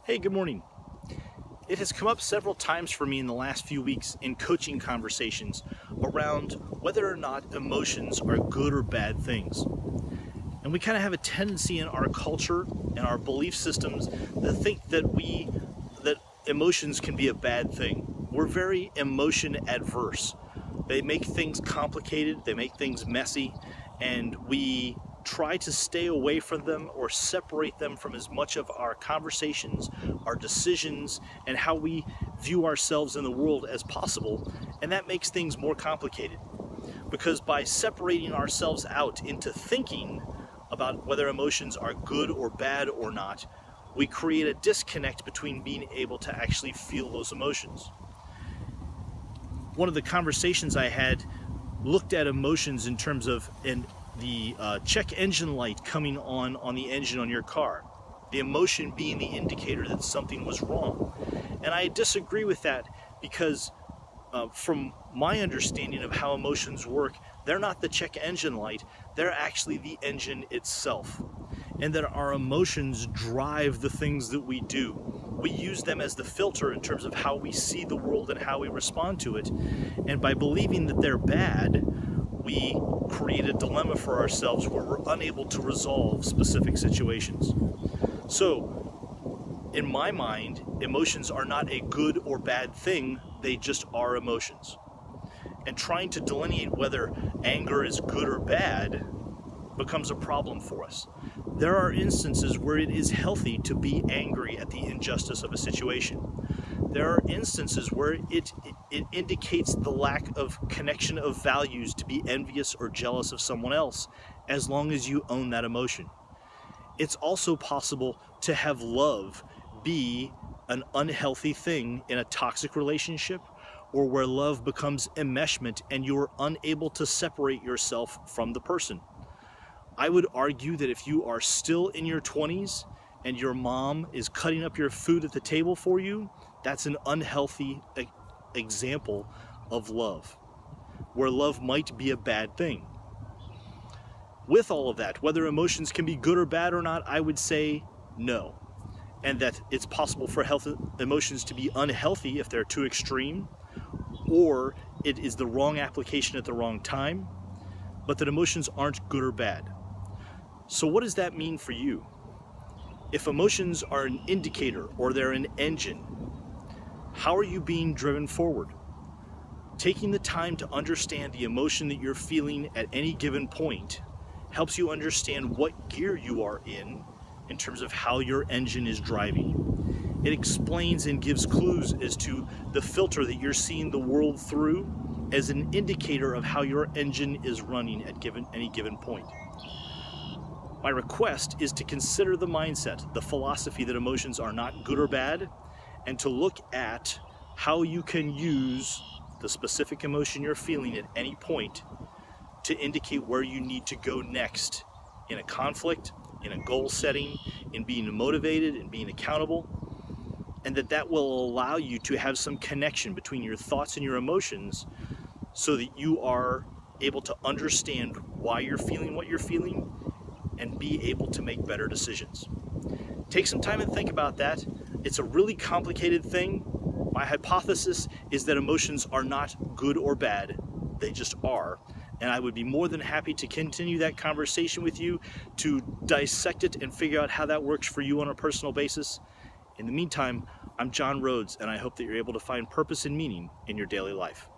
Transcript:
Hey, good morning. It has come up several times for me in the last few weeks in coaching conversations around whether or not emotions are good or bad things. And we kind of have a tendency in our culture and our belief systems to think that emotions can be a bad thing. We're very emotion adverse. They make things complicated, they make things messy, and we try to stay away from them or separate them from as much of our conversations, our decisions, and how we view ourselves in the world as possible. And that makes things more complicated. Because by separating ourselves out into thinking about whether emotions are good or bad or not, we create a disconnect between being able to actually feel those emotions. One of the conversations I had looked at emotions in terms of the check engine light coming on the engine on your car, the emotion being the indicator that something was wrong. And I disagree with that because from my understanding of how emotions work, they're not the check engine light, they're actually the engine itself. And that our emotions drive the things that we do. We use them as the filter in terms of how we see the world and how we respond to it. And by believing that they're bad, we create a dilemma for ourselves where we're unable to resolve specific situations. So, in my mind, emotions are not a good or bad thing, they just are emotions. And trying to delineate whether anger is good or bad becomes a problem for us. There are instances where it is healthy to be angry at the injustice of a situation. There are instances where it indicates the lack of connection of values to be envious or jealous of someone else, as long as you own that emotion. It's also possible to have love be an unhealthy thing in a toxic relationship, or where love becomes enmeshment and you're unable to separate yourself from the person. I would argue that if you are still in your 20s and your mom is cutting up your food at the table for you, that's an unhealthy example of love, where love might be a bad thing. With all of that, whether emotions can be good or bad or not, I would say no. And that it's possible for emotions to be unhealthy if they're too extreme, or it is the wrong application at the wrong time, but that emotions aren't good or bad. So what does that mean for you? If emotions are an indicator or they're an engine, how are you being driven forward? Taking the time to understand the emotion that you're feeling at any given point helps you understand what gear you are in terms of how your engine is driving. It explains and gives clues as to the filter that you're seeing the world through as an indicator of how your engine is running at any given point. My request is to consider the mindset, the philosophy that emotions are not good or bad, and to look at how you can use the specific emotion you're feeling at any point to indicate where you need to go next in a conflict, in a goal setting, in being motivated, in being accountable, and that will allow you to have some connection between your thoughts and your emotions so that you are able to understand why you're feeling what you're feeling and be able to make better decisions. Take some time and think about that. It's a really complicated thing. My hypothesis is that emotions are not good or bad. They just are. And I would be more than happy to continue that conversation with you to dissect it and figure out how that works for you on a personal basis. In the meantime, I'm John Rhoads, and I hope that you're able to find purpose and meaning in your daily life.